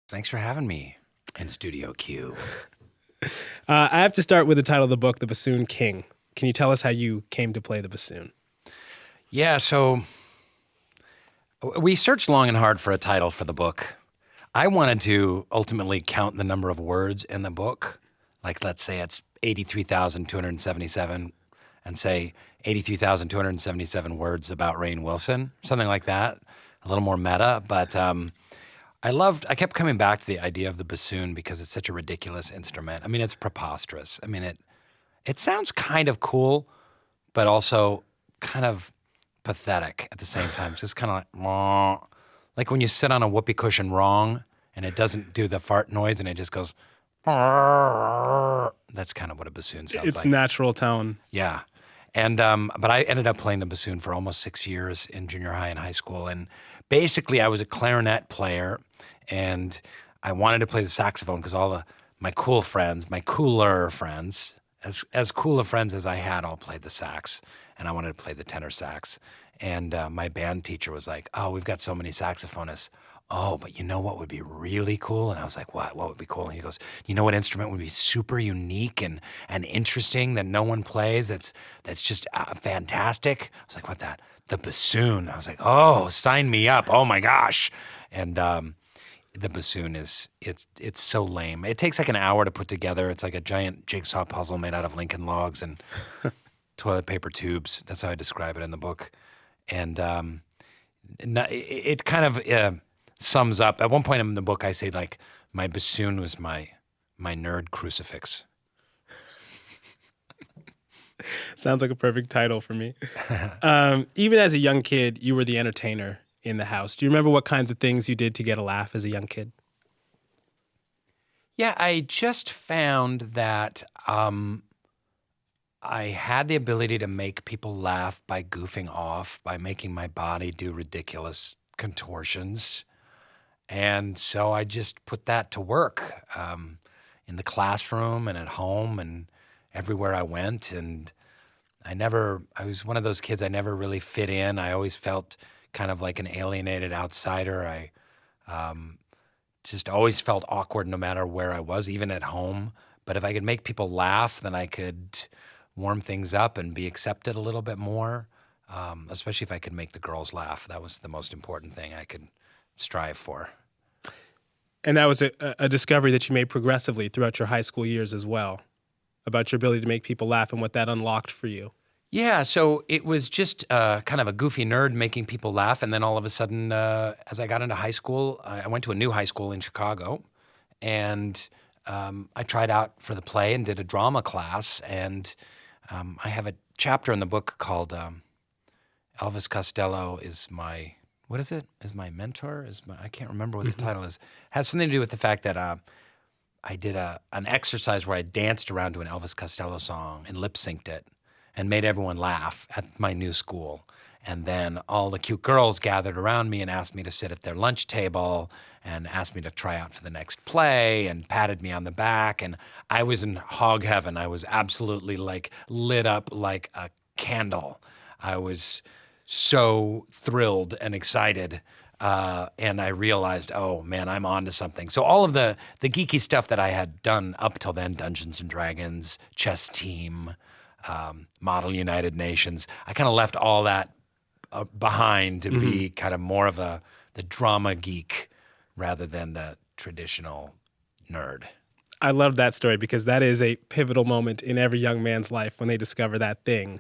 Thanks for having me in Studio Q. I have to start with the title of the book, The Bassoon King. Can you tell us how you came to play the bassoon? Yeah, so we searched long and hard for a title for the book. I wanted to ultimately count the number of words in the book. Like, let's say it's 83,277 and say 83,277 words about Rainn Wilson, something like that, a little more meta. But I kept coming back to the idea of the bassoon because it's such a ridiculous instrument. I mean, it's preposterous. I mean, it sounds kind of cool, but also kind of pathetic at the same time. It's just kind of like when you sit on a whoopee cushion wrong and it doesn't do the fart noise and it just goes. That's kind of what a bassoon sounds like. It's natural tone. Yeah. And but I ended up playing the bassoon for almost 6 years in junior high and high school. And basically, I was a clarinet player, and I wanted to play the saxophone because my cooler friends, as cool of friends as I had, all played the sax, and I wanted to play the tenor sax. And my band teacher was like, "Oh, we've got so many saxophonists. Oh, but you know what would be really cool?" And I was like, what? What would be cool? And he goes, "You know what instrument would be super unique and interesting that no one plays that's just fantastic?" I was like, "What that?" "The bassoon." I was like, "Oh, sign me up. Oh my gosh." And the bassoon it's so lame. It takes like an hour to put together. It's like a giant jigsaw puzzle made out of Lincoln logs and toilet paper tubes. That's how I describe it in the book. And it kind of sums up. At one point in the book, I say like my bassoon was my nerd crucifix. Sounds like a perfect title for me. Even as a young kid, you were the entertainer in the house. Do you remember what kinds of things you did to get a laugh as a young kid? Yeah, I just found that I had the ability to make people laugh by goofing off, by making my body do ridiculous contortions. And so I just put that to work in the classroom and at home and everywhere I went. And I was one of those kids, I never really fit in. I always felt kind of like an alienated outsider. I just always felt awkward no matter where I was, even at home. But if I could make people laugh, then I could warm things up and be accepted a little bit more, especially if I could make the girls laugh. That was the most important thing I could strive for. And that was a discovery that you made progressively throughout your high school years as well, about your ability to make people laugh and what that unlocked for you. Yeah, so it was just kind of a goofy nerd making people laugh. And then all of a sudden, as I got into high school, I went to a new high school in Chicago. And I tried out for the play and did a drama class. And I have a chapter in the book called Elvis Costello is my... What is it? Is my mentor? I can't remember what the title is. It has something to do with the fact that I did an exercise where I danced around to an Elvis Costello song and lip synced it and made everyone laugh at my new school. And then all the cute girls gathered around me and asked me to sit at their lunch table and asked me to try out for the next play and patted me on the back. And I was in hog heaven. I was absolutely like lit up like a candle. I was so thrilled and excited, and I realized, oh man, I'm onto something. So all of the geeky stuff that I had done up till then, Dungeons and Dragons, chess team, Model United Nations, I kind of left all that behind to be kind of more of the drama geek rather than the traditional nerd. I love that story because that is a pivotal moment in every young man's life when they discover that thing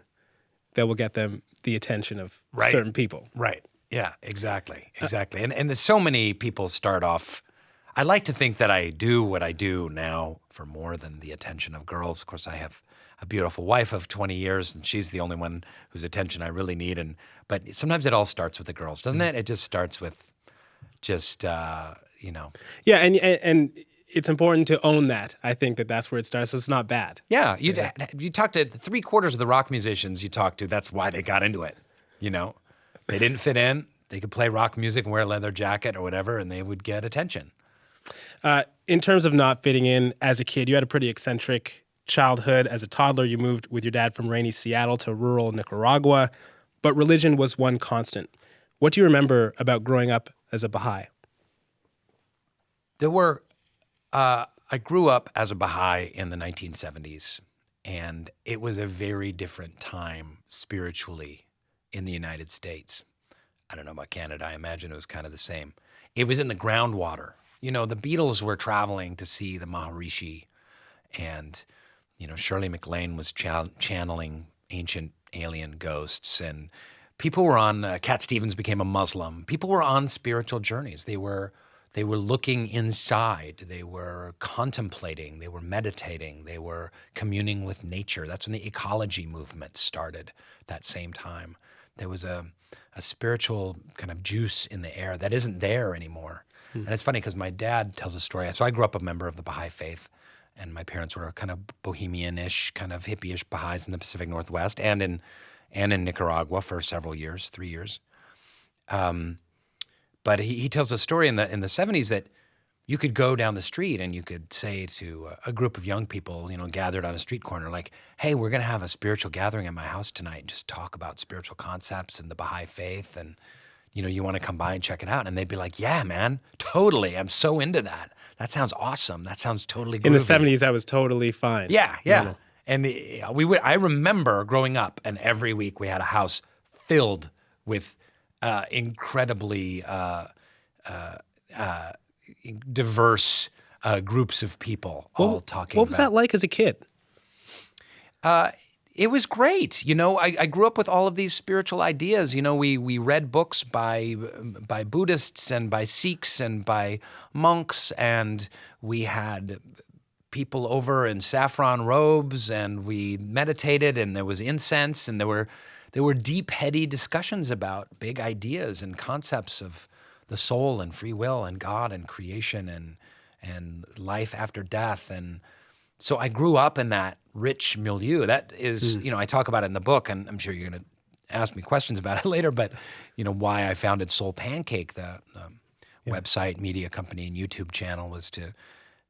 that will get them the attention of certain people. Right. Yeah, exactly. And there's so many people start off, I like to think that I do what I do now for more than the attention of girls. Of course, I have a beautiful wife of 20 years, and she's the only one whose attention I really need. But sometimes it all starts with the girls, doesn't it? It just starts with just, Yeah, and it's important to own that. I think that's where it starts. It's not bad. Yeah, you talk to 3/4 of the rock musicians you talk to, that's why they got into it, you know? They didn't fit in. They could play rock music and wear a leather jacket or whatever, and they would get attention. In terms of not fitting in as a kid, you had a pretty eccentric childhood. As a toddler, you moved with your dad from rainy Seattle to rural Nicaragua, but religion was one constant. What do you remember about growing up as a Baha'i? There were, I grew up as a Baha'i in the 1970s, and it was a very different time spiritually in the United States. I don't know about Canada. I imagine it was kind of the same. It was in the groundwater. You know, the Beatles were traveling to see the Maharishi, and, you know, Shirley MacLaine was channeling ancient alien ghosts, and people were on, Cat Stevens became a Muslim. People were on spiritual journeys. They were looking inside. They were contemplating. They were meditating. They were communing with nature. That's when the ecology movement started that same time. There was a spiritual kind of juice in the air that isn't there anymore. And it's funny because my dad tells a story. So I grew up a member of the Baha'i Faith, and my parents were kind of bohemian-ish, kind of hippie-ish Baha'is in the Pacific Northwest and in Nicaragua for several years, 3 years. But he tells a story in the 70s that you could go down the street and you could say to a group of young people, you know, gathered on a street corner, like, hey, we're going to have a spiritual gathering at my house tonight and just talk about spiritual concepts and the Baha'i Faith, and, you know, you want to come by and check it out? And they'd be like, yeah, man, totally. I'm so into that. That sounds awesome. That sounds totally groovy. In the 70s, that was totally fine. Yeah. And I remember growing up, and every week we had a house filled with incredibly diverse groups of people all talking. What was that like as a kid? It was great. You know, I grew up with all of these spiritual ideas. You know, we read books by Buddhists and by Sikhs and by monks, and we had people over in saffron robes, and we meditated, and there was incense, and there were deep, heady discussions about big ideas and concepts of the soul and free will and God and creation and life after death. And so I grew up in that rich milieu. That is, you know, I talk about it in the book, and I'm sure you're going to ask me questions about it later, but, you know, why I founded Soul Pancake, the website, media company, and YouTube channel, was to,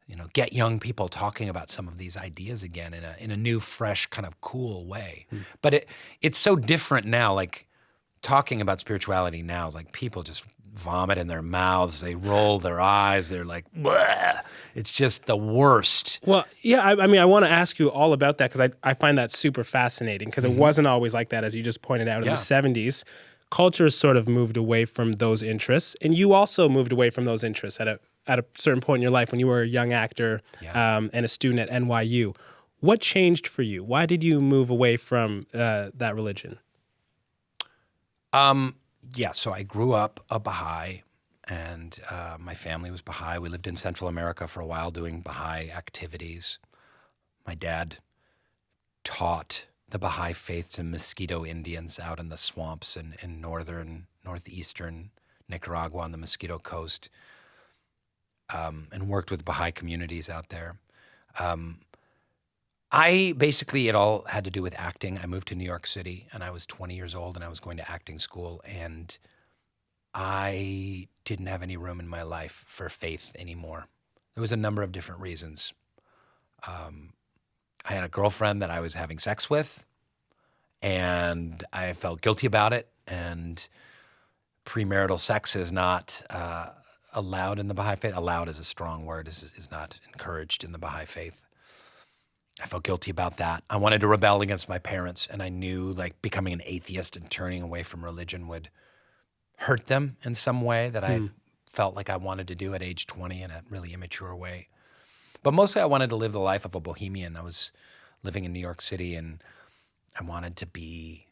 you know, get young people talking about some of these ideas again in a new, fresh, kind of cool way. But it's so different now. Like, talking about spirituality now is like people just vomit in their mouths. They roll their eyes. They're like, bleh. It's just the worst. Well, yeah, I mean, I want to ask you all about that because I find that super fascinating because it wasn't always like that, as you just pointed out. In the 70s, culture sort of moved away from those interests, and you also moved away from those interests at a certain point in your life when you were a young actor and a student at NYU. What changed for you? Why did you move away from that religion? So I grew up a Baha'i, and my family was Baha'i. We lived in Central America for a while doing Baha'i activities. My dad taught the Baha'i faith to Mosquito Indians out in the swamps in northeastern Nicaragua on the Mosquito Coast, and worked with Baha'i communities out there. It all had to do with acting. I moved to New York City, and I was 20 years old, and I was going to acting school, and I didn't have any room in my life for faith anymore. There was a number of different reasons. I had a girlfriend that I was having sex with, and I felt guilty about it, and premarital sex is not allowed in the Baha'i Faith. Allowed is a strong word, is not encouraged in the Baha'i Faith. I felt guilty about that. I wanted to rebel against my parents, and I knew like becoming an atheist and turning away from religion would hurt them in some way that I felt like I wanted to do at age 20 in a really immature way. But mostly I wanted to live the life of a bohemian. I was living in New York City, and I wanted to be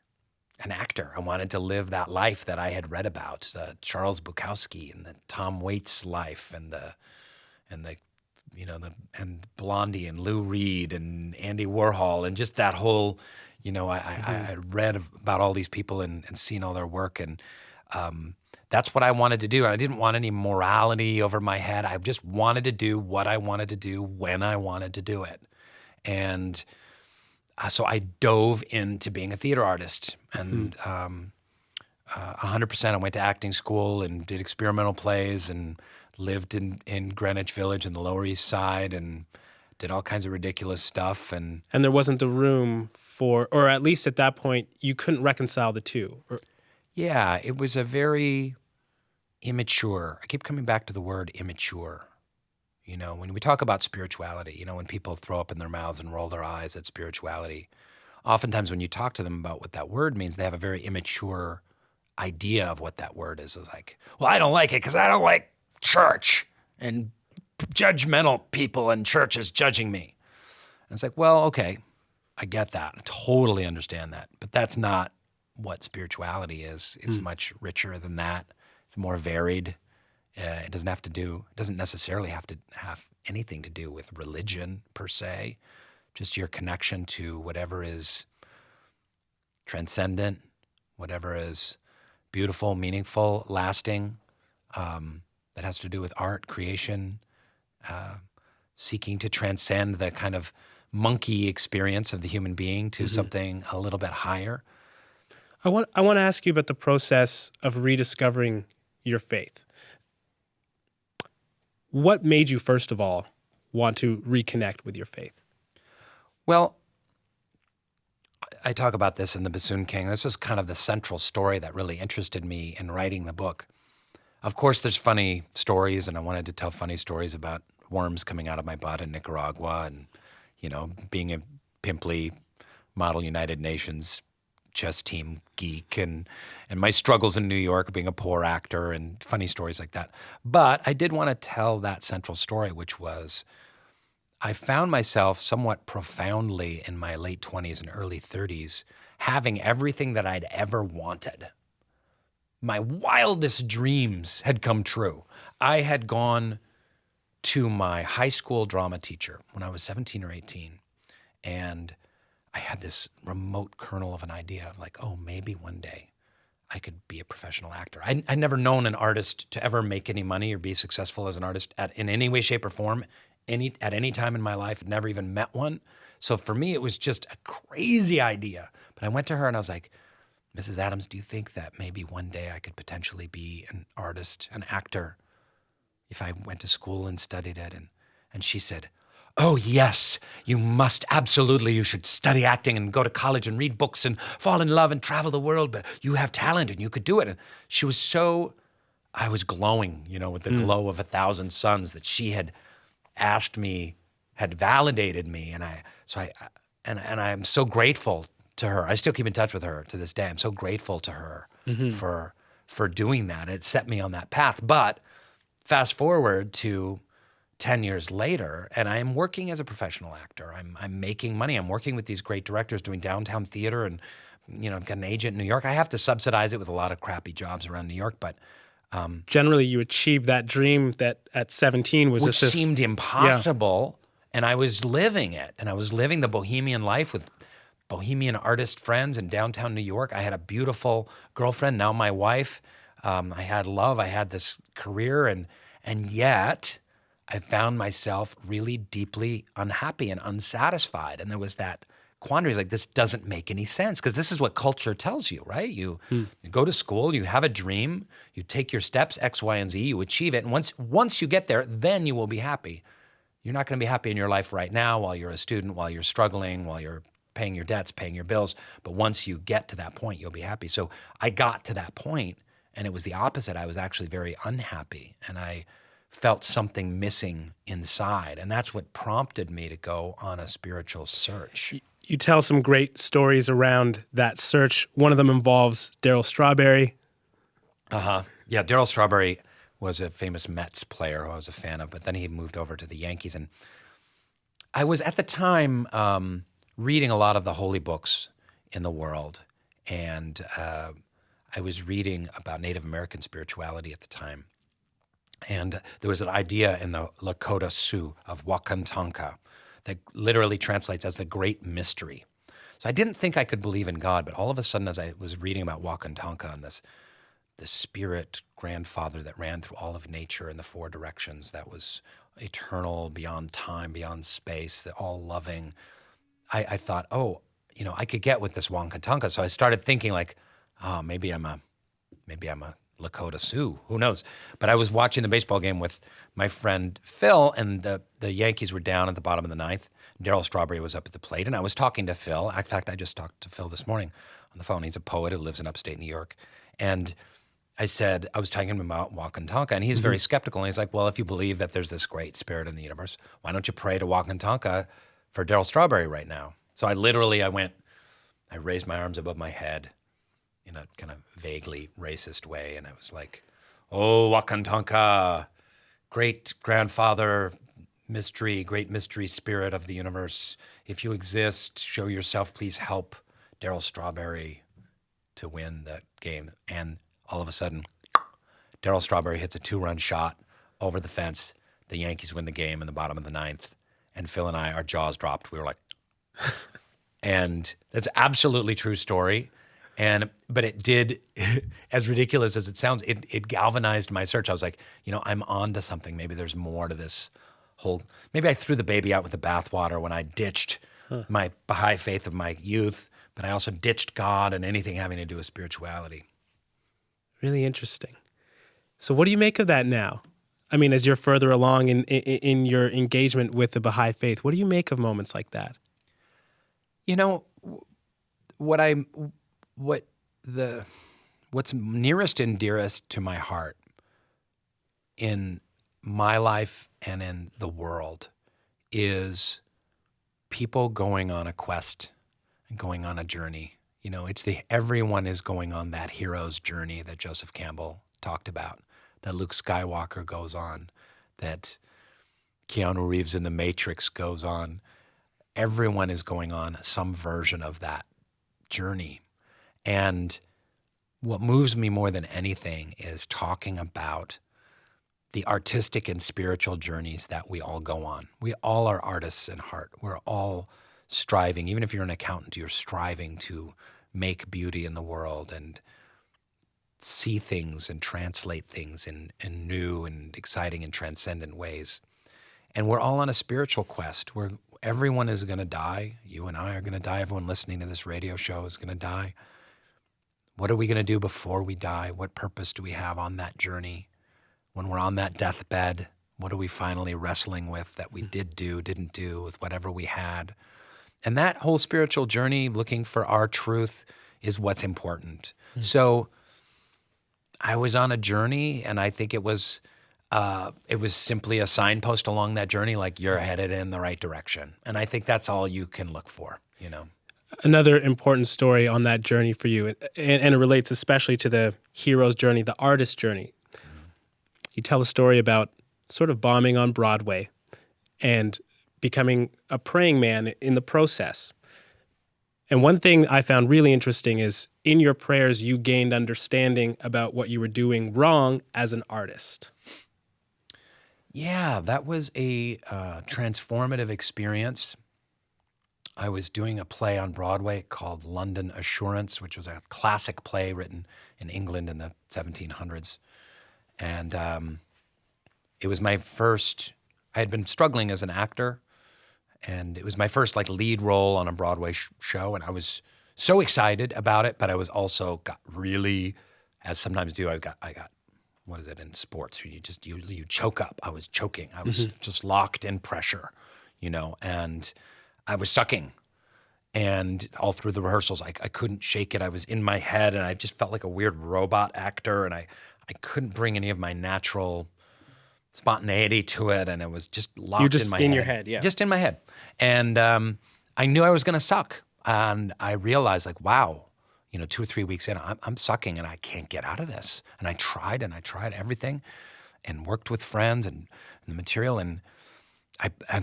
an actor. I wanted to live that life that I had read about, Charles Bukowski and the Tom Waits life, and Blondie and Lou Reed and Andy Warhol, and just that whole, I read about all these people and seen all their work, and that's what I wanted to do. I didn't want any morality over my head. I just wanted to do what I wanted to do when I wanted to do it. And so I dove into being a theater artist, and 100%. I went to acting school and did experimental plays and lived in Greenwich Village in the Lower East Side and did all kinds of ridiculous stuff. And there wasn't the room for, or at least at that point, you couldn't reconcile the two. Yeah, it was a very immature. I keep coming back to the word immature. When we talk about spirituality, when people throw up in their mouths and roll their eyes at spirituality, oftentimes when you talk to them about what that word means, they have a very immature idea of what that word is. It's like, well, I don't like it because I don't like church and judgmental people and churches judging me. And it's like, well, okay, I get that. I totally understand that. But that's not what spirituality is. It's much richer than that. It's more varied. It doesn't necessarily have to have anything to do with religion per se, just your connection to whatever is transcendent, whatever is beautiful, meaningful, lasting, that has to do with art, creation, seeking to transcend the kind of monkey experience of the human being to something a little bit higher. I want to ask you about the process of rediscovering your faith. What made you, first of all, want to reconnect with your faith? Well, I talk about this in the Bassoon King. This is kind of the central story that really interested me in writing the book. Of course, there's funny stories, and I wanted to tell funny stories about worms coming out of my butt in Nicaragua and, being a pimply Model United Nations chess team geek and my struggles in New York being a poor actor and funny stories like that. But I did want to tell that central story, which was I found myself somewhat profoundly in my late 20s and early 30s having everything that I'd ever wanted. My wildest dreams had come true. I had gone to my high school drama teacher when I was 17 or 18, and I had this remote kernel of an idea of like, oh, maybe one day I could be a professional actor. I'd never known an artist to ever make any money or be successful as an artist in any way, shape, or form at any time in my life. I'd never even met one. So for me, it was just a crazy idea. But I went to her and I was like, Mrs. Adams, do you think that maybe one day I could potentially be an artist, an actor, if I went to school and studied it? And she said, oh, yes, you must. Absolutely. You should study acting and go to college and read books and fall in love and travel the world. But you have talent and you could do it. And she was I was glowing, with the glow of 1,000 suns that she had asked me, had validated me. And I'm so grateful to her. I still keep in touch with her to this day. I'm so grateful to her for doing that. It set me on that path. But fast forward to 10 years later, and I am working as a professional actor. I'm making money. I'm working with these great directors doing downtown theater, and I've got an agent in New York. I have to subsidize it with a lot of crappy jobs around New York, but generally you achieved that dream that at 17 was which just seemed impossible, and I was living it, and I was living the bohemian life with bohemian artist friends in downtown New York. I had a beautiful girlfriend, now my wife. I had love. I had this career, and yet I found myself really deeply unhappy and unsatisfied. And there was that quandary, like, this doesn't make any sense, because this is what culture tells you, right? You go to school, you have a dream, you take your steps, X, Y, and Z, you achieve it. And once you get there, then you will be happy. You're not going to be happy in your life right now while you're a student, while you're struggling, while you're paying your debts, paying your bills. But once you get to that point, you'll be happy. So I got to that point, and it was the opposite. I was actually very unhappy, and I felt something missing inside. And that's what prompted me to go on a spiritual search. You tell some great stories around that search. One of them involves Darryl Strawberry. Yeah, Darryl Strawberry was a famous Mets player who I was a fan of, but then he moved over to the Yankees. And I was at the time reading a lot of the holy books in the world. And I was reading about Native American spirituality at the time. And there was an idea in the Lakota Sioux of Wakantanka that literally translates as the great mystery. So I didn't think I could believe in God, but all of a sudden, as I was reading about Wakantanka and the spirit grandfather that ran through all of nature in the four directions, that was eternal, beyond time, beyond space, that all loving, I thought, I could get with this Wakantanka. So I started thinking like, maybe I'm a Lakota Sioux, who knows? But I was watching the baseball game with my friend Phil, and the Yankees were down at the bottom of the ninth. Darryl Strawberry was up at the plate, and I was talking to Phil. In fact, I just talked to Phil this morning on the phone. He's a poet who lives in upstate New York. And I said, I was talking to him about Wakantanka, and he's very skeptical. And he's like, well, if you believe that there's this great spirit in the universe, why don't you pray to Wakantanka for Daryl Strawberry right now? So I raised my arms above my head in a kind of vaguely racist way, and I was like, oh, Wakantanka, great grandfather, great mystery spirit of the universe. If you exist, show yourself, please help Daryl Strawberry to win that game. And all of a sudden, Daryl Strawberry hits a 2-run shot over the fence. The Yankees win the game in the bottom of the 9th. And Phil and I, our jaws dropped. We were like, and that's absolutely true story. But it did, as ridiculous as it sounds, it galvanized my search. I was like, I'm on to something. Maybe there's more to this whole, maybe I threw the baby out with the bathwater when I ditched my Baha'i faith of my youth, but I also ditched God and anything having to do with spirituality. Really interesting. So what do you make of that now? I mean, as you're further along in your engagement with the Baha'i faith, what do you make of moments like that? What's nearest and dearest to my heart in my life and in the world is people going on a quest and going on a journey. Everyone is going on that hero's journey that Joseph Campbell talked about, that Luke Skywalker goes on, that Keanu Reeves in The Matrix goes on. Everyone is going on some version of that journey. And what moves me more than anything is talking about the artistic and spiritual journeys that we all go on. We all are artists in heart. We're all striving. Even if you're an accountant, you're striving to make beauty in the world and see things and translate things in new and exciting and transcendent ways. And we're all on a spiritual quest where everyone is going to die. You and I are going to die. Everyone listening to this radio show is going to die. What are we going to do before we die? What purpose do we have on that journey? When we're on that deathbed, what are we finally wrestling with that we didn't do with whatever we had? And that whole spiritual journey, looking for our truth, is what's important. So I was on a journey, and I think it was simply a signpost along that journey, like you're headed in the right direction. And I think that's all you can look for, Another important story on that journey for you, and it relates especially to the hero's journey, the artist's journey. You tell a story about sort of bombing on Broadway and becoming a praying man in the process. And one thing I found really interesting is in your prayers, you gained understanding about what you were doing wrong as an artist. Yeah, that was a transformative experience. I was doing a play on Broadway called London Assurance, which was a classic play written in England in the 1700s. And it was my first, I had been struggling as an actor, and it was my first lead role on a Broadway show, and I was so excited about it, but I was also got really, as sometimes do, I got what is it in sports? You choke up. I was choking. I was just locked in pressure, and I was sucking. And all through the rehearsals, I couldn't shake it. I was in my head, and I just felt like a weird robot actor, and I couldn't bring any of my natural spontaneity to it, and it was just locked in my head. You're just in your head, yeah. Just in my head. And I knew I was going to suck. And I realized, wow, 2 or 3 weeks in, I'm sucking, and I can't get out of this. And I tried everything and worked with friends and the material.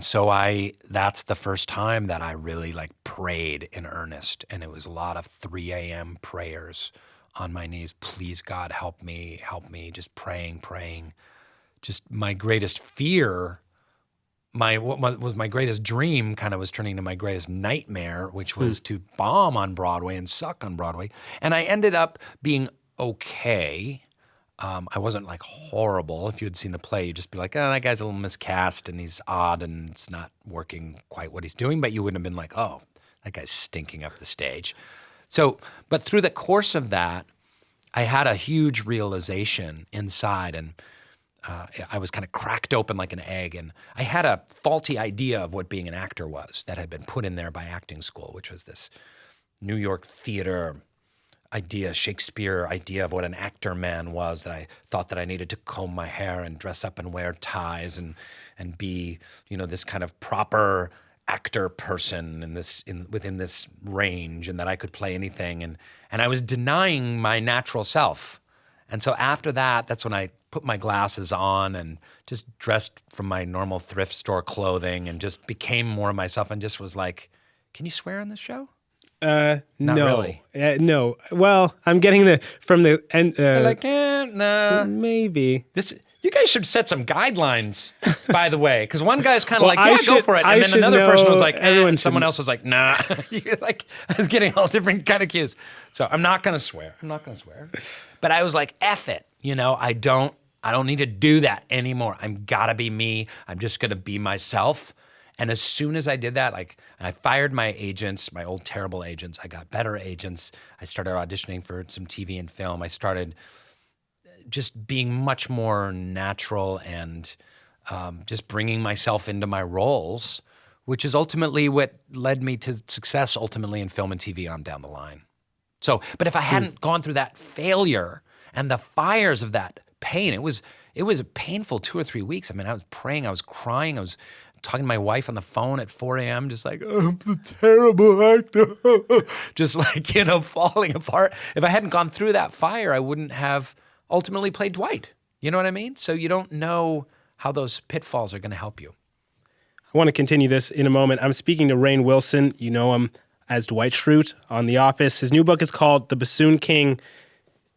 So that's the first time that I really prayed in earnest. And it was a lot of 3 a.m. prayers on my knees. Please, God, help me, just praying. Just my greatest fear, what was my greatest dream kind of was turning to my greatest nightmare, which was to bomb on Broadway and suck on Broadway. And I ended up being okay. I wasn't horrible. If you had seen the play, you'd just be like, oh, that guy's a little miscast and he's odd and it's not working quite what he's doing. But you wouldn't have been like, oh, that guy's stinking up the stage. So, but through the course of that, I had a huge realization inside, and I was kind of cracked open like an egg, and I had a faulty idea of what being an actor was that had been put in there by acting school, which was this New York theater Shakespeare idea of what an actor man was, that I thought that I needed to comb my hair and dress up and wear ties and be, this kind of proper actor person within this range, and that I could play anything. And I was denying my natural self. And so after that, that's when I put my glasses on and just dressed from my normal thrift store clothing and just became more of myself and just was like, can you swear on this show? No. Really. No. Well, I'm getting from the end. No. Maybe. You guys should set some guidelines, by the way, because one guy's kind of go for it, and then should another person was like, everyone someone else was like, nah. I was getting all different kind of cues. So I'm not gonna swear. But I was like, F it. I don't need to do that anymore. I'm gotta be me. I'm just gonna be myself. And as soon as I did that, I fired my agents, my old terrible agents. I got better agents. I started auditioning for some TV and film. I started just being much more natural and just bringing myself into my roles, which is ultimately what led me to success ultimately in film and TV on down the line. So, but if I hadn't gone through that failure and the fires of that pain, it was a painful 2 or 3 weeks. I mean, I was praying, I was crying, I was talking to my wife on the phone at 4 a.m., just like, oh, I'm the terrible actor, just falling apart. If I hadn't gone through that fire, I wouldn't have ultimately played Dwight. You know what I mean? So you don't know how those pitfalls are going to help you. I want to continue this in a moment. I'm speaking to Rainn Wilson. You know him as Dwight Schrute on The Office. His new book is called The Bassoon King,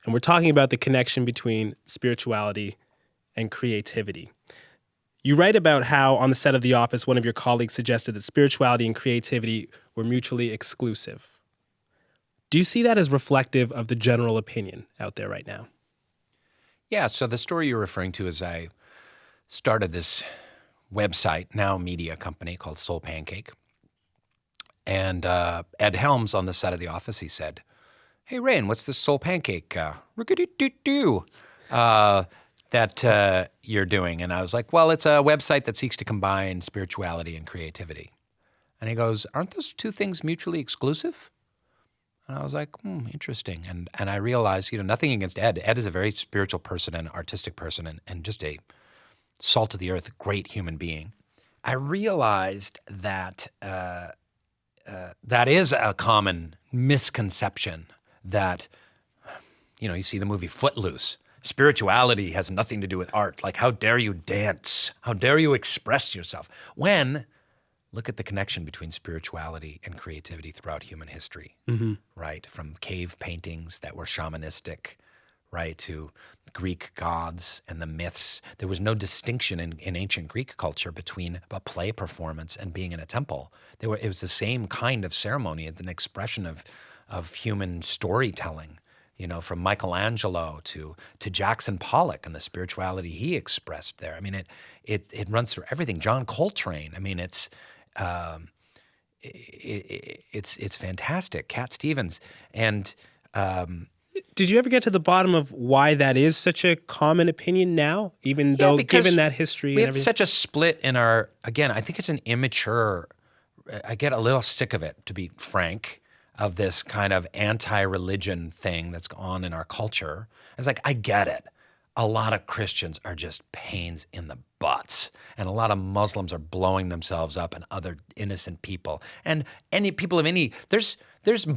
and we're talking about the connection between spirituality and creativity. You write about how on the set of The Office, one of your colleagues suggested that spirituality and creativity were mutually exclusive. Do you see that as reflective of the general opinion out there right now? Yeah, so the story you're referring to is I started this website, now media company called Soul Pancake. And Ed Helms on the set of The Office, he said, hey, Rainn, what's this Soul Pancake that you're doing? And I was like, well, it's a website that seeks to combine spirituality and creativity. And he goes, aren't those two things mutually exclusive? And I was like, interesting. And I realized, nothing against Ed. Ed is a very spiritual person and artistic person and just a salt of the earth, great human being. I realized that that is a common misconception that, you see the movie Footloose. Spirituality has nothing to do with art. Like, how dare you dance? How dare you express yourself? Look at the connection between spirituality and creativity throughout human history, right? From cave paintings that were shamanistic, right, to Greek gods and the myths. There was no distinction in ancient Greek culture between a play performance and being in a temple. It was the same kind of ceremony. It's an expression of human storytelling, from Michelangelo to Jackson Pollock and the spirituality he expressed there. I mean, it runs through everything. John Coltrane. I mean, it's fantastic. Cat Stevens. And did you ever get to the bottom of why that is such a common opinion now, even though given that history we and have everything? such a split in our, again, I think it's an immature, I get a little sick of it, to be frank, of this kind of anti-religion thing that's on in our culture. It's like, I get it. A lot of Christians are just pains in the butts, and a lot of Muslims are blowing themselves up and other innocent people. And there's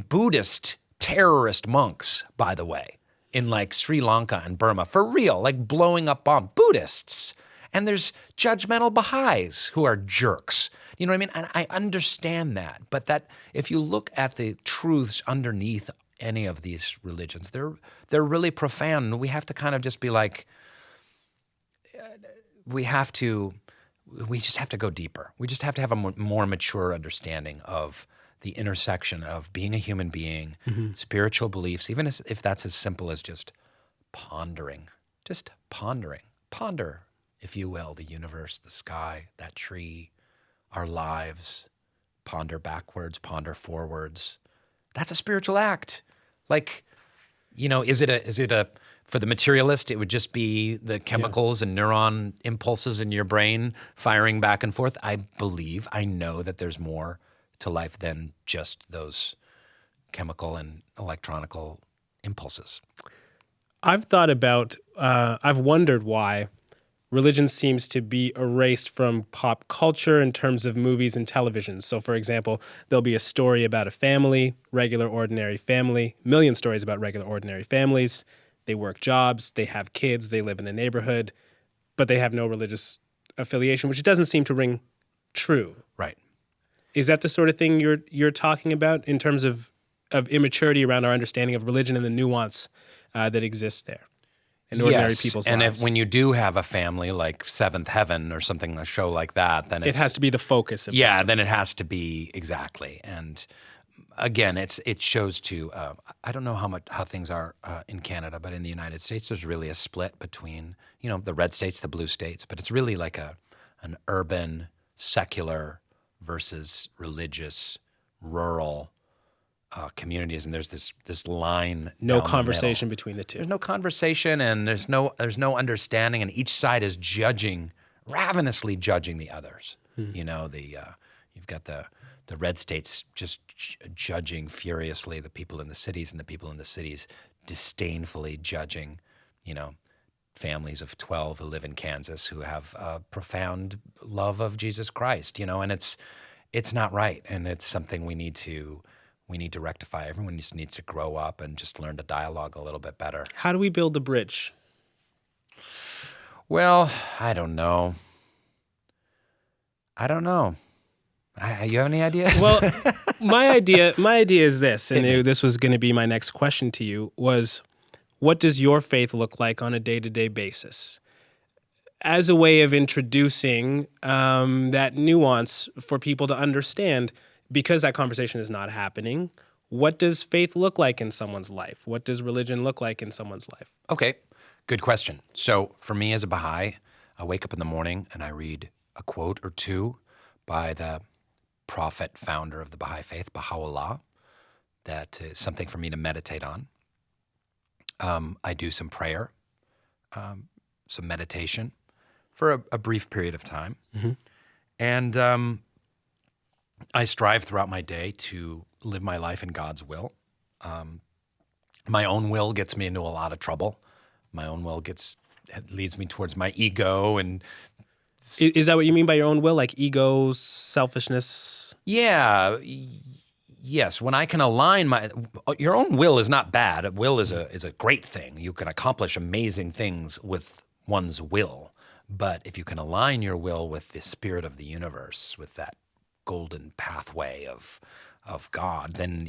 Buddhist terrorist monks, by the way, in Sri Lanka and Burma, for real, blowing up bombs, Buddhists. And there's judgmental Baha'is who are jerks. You know what I mean? And I understand that. But that if you look at the truths underneath any of these religions, they're really profound. We have to kind of just be we just have to go deeper. We just have to have a more mature understanding of the intersection of being a human being, spiritual beliefs, even if that's as simple as just pondering. Just pondering. Ponder, if you will, the universe, the sky, that tree, our lives. Ponder backwards, ponder forwards. That's a spiritual act. Is it a for the materialist, it would just be the chemicals and neuron impulses in your brain firing back and forth. I know that there's more to life than just those chemical and electronical impulses. I've thought about, I've wondered why religion seems to be erased from pop culture in terms of movies and television. So, for example, there'll be a story about a family, regular, ordinary family, million stories about regular, ordinary families. They work jobs, they have kids, they live in a neighborhood, but they have no religious affiliation, which doesn't seem to ring true. Right. Is that the sort of thing you're talking about in terms of immaturity around our understanding of religion and the nuance that exists there in ordinary people's and lives? if when you do have a family like Seventh Heaven or something, a show like that, then It has to be the focus of the story. then it has to be exactly. And again, it shows to I don't know how things are in Canada, but in the United States, there's really a split between the red states, the blue states, but it's really like an urban secular versus religious rural communities, and there's this line. No down conversation the middle. between the two. There's no conversation, and there's no understanding, and each side is ravenously judging the others. You've got the red states just judging furiously the people in the cities, and the people in the cities disdainfully judging, families of 12 who live in Kansas who have a profound love of Jesus Christ, and it's not right, and it's something we need to rectify. Everyone just needs to grow up and just learn to dialogue a little bit better. How do we build the bridge? Well, I don't know. You have any ideas? Well, my idea is this, and this was going to be my next question to you, was what does your faith look like on a day-to-day basis? As a way of introducing that nuance for people to understand, because that conversation is not happening, what does faith look like in someone's life? What does religion look like in someone's life? Okay, good question. So for me as a Baha'i, I wake up in the morning and I read a quote or two by the prophet founder of the Baha'i Faith, Baha'u'llah. That is something for me to meditate on. I do some prayer, some meditation for a brief period of time. Mm-hmm. And I strive throughout my day to live my life in God's will. My own will gets me into a lot of trouble. My own will leads me towards my ego. And is that what you mean by your own will, like ego, selfishness? Yeah. Yes. When I can align your own will is not bad. Will is a great thing. You can accomplish amazing things with one's will. But if you can align your will with the spirit of the universe, with that golden pathway of God, then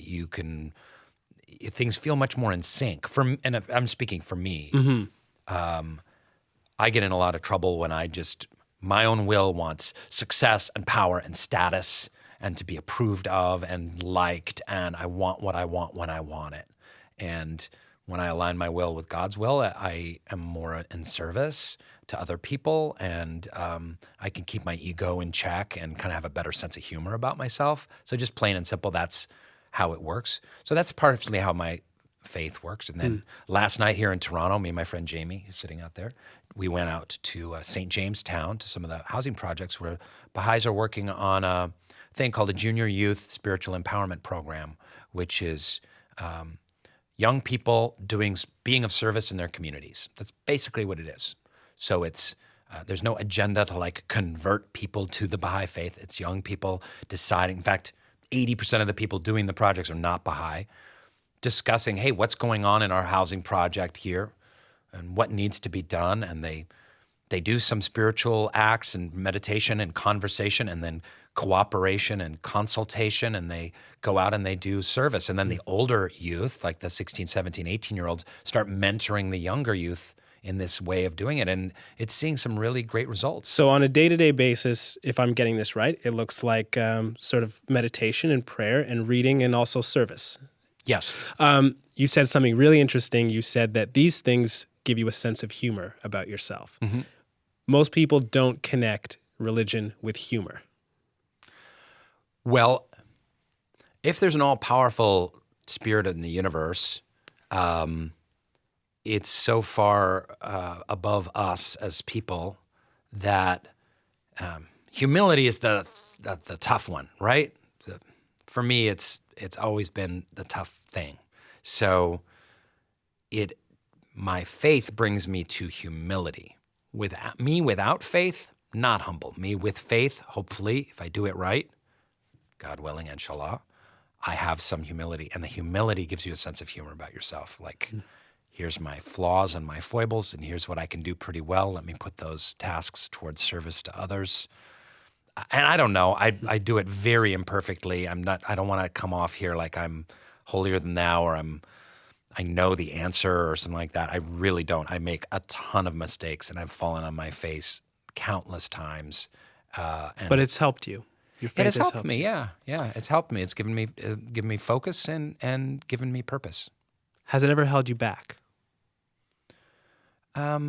things feel much more in sync. And I'm speaking for me. Mm-hmm. I get in a lot of trouble when my own will wants success and power and status and to be approved of and liked, and I want what I want when I want it. And when I align my will with God's will, I am more in service to other people, and I can keep my ego in check and kind of have a better sense of humor about myself. So just plain and simple, that's how it works. So that's partially how my faith works. And then last night here in Toronto, me and my friend Jamie, who's sitting out there, we went out to St. Jamestown to some of the housing projects where Baha'is are working on a thing called a Junior Youth Spiritual Empowerment Program, which is young people being of service in their communities. That's basically what it is. So it's there's no agenda to convert people to the Baha'i faith. It's young people deciding. In fact, 80% of the people doing the projects are not Baha'i, discussing, hey, what's going on in our housing project here and what needs to be done. And they do some spiritual acts and meditation and conversation and then cooperation and consultation, and they go out and they do service. And then the older youth, like the 16, 17, 18-year-olds, start mentoring the younger youth in this way of doing it. And it's seeing some really great results. So on a day-to-day basis, if I'm getting this right, it looks like sort of meditation and prayer and reading and also service. Yes. You said something really interesting. You said that these things give you a sense of humor about yourself. Mm-hmm. Most people don't connect religion with humor. Well, if there's an all-powerful spirit in the universe, it's so far above us as people that humility is the tough one, right? For me, it's always been the tough thing. So my faith brings me to humility. Without faith, not humble. Me with faith, hopefully, if I do it right, God willing, inshallah, I have some humility. And the humility gives you a sense of humor about yourself. Like, here's my flaws and my foibles, and here's what I can do pretty well. Let me put those tasks towards service to others. And I don't know. I do it very imperfectly. I don't want to come off here like I'm holier than thou, or I know the answer or something like that. I really don't. I make a ton of mistakes, and I've fallen on my face countless times. But it's helped you. Your faith it has helped me. you. Yeah. It's helped me. It's given me focus and given me purpose. Has it ever held you back? Has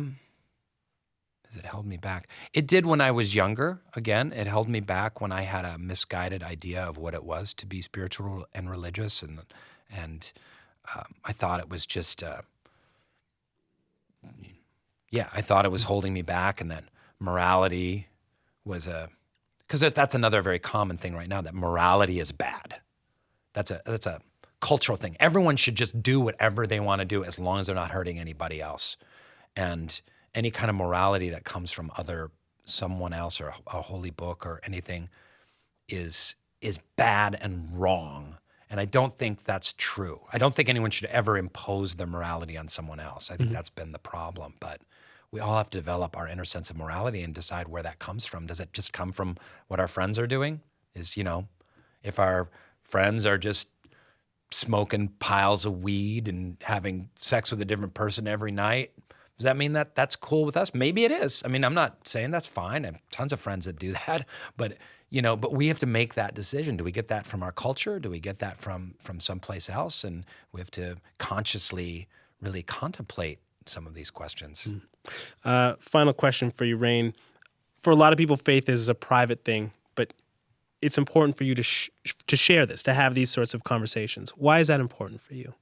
it held me back? It did when I was younger. Again, it held me back when I had a misguided idea of what it was to be spiritual and religious, and I thought it was just, I thought it was holding me back, and that morality was because that's another very common thing right now, that morality is bad. That's a cultural thing. Everyone should just do whatever they want to do as long as they're not hurting anybody else. And any kind of morality that comes from someone else or a holy book or anything is bad and wrong. And I don't think that's true. I don't think anyone should ever impose their morality on someone else. I think that's been the problem. But we all have to develop our inner sense of morality and decide where that comes from. Does it just come from what our friends are doing? If our friends are just smoking piles of weed and having sex with a different person every night, does that mean that that's cool with us? Maybe it is. I mean, I'm not saying that's fine. I have tons of friends that do that, but we have to make that decision. Do we get that from our culture? Do we get that from someplace else? And we have to consciously really contemplate some of these questions. Final question for you, Rainn. For a lot of people, faith is a private thing, but it's important for you to share this, to have these sorts of conversations. Why is that important for you?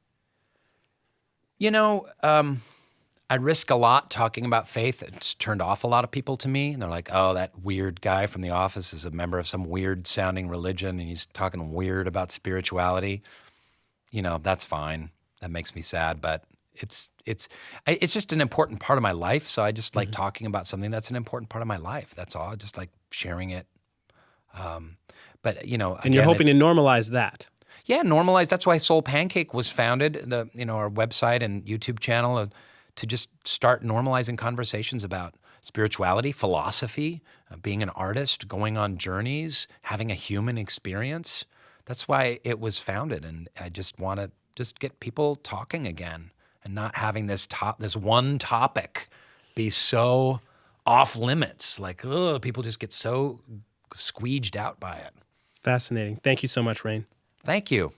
I risk a lot talking about faith. It's turned off a lot of people to me. And they're like, oh, that weird guy from the office is a member of some weird sounding religion and he's talking weird about spirituality. That's fine. That makes me sad, but it's just an important part of my life. So I just like talking about something that's an important part of my life. That's all. I just like sharing it. But and you're hoping to normalize that. Yeah, normalize. That's why Soul Pancake was founded. Our website and YouTube channel. To just start normalizing conversations about spirituality, philosophy, being an artist, going on journeys, having a human experience. That's why it was founded, and I just want to just get people talking again and not having this one topic be so off limits. Like, people just get so squeeged out by it. Fascinating. Thank you so much, Rainn. Thank you.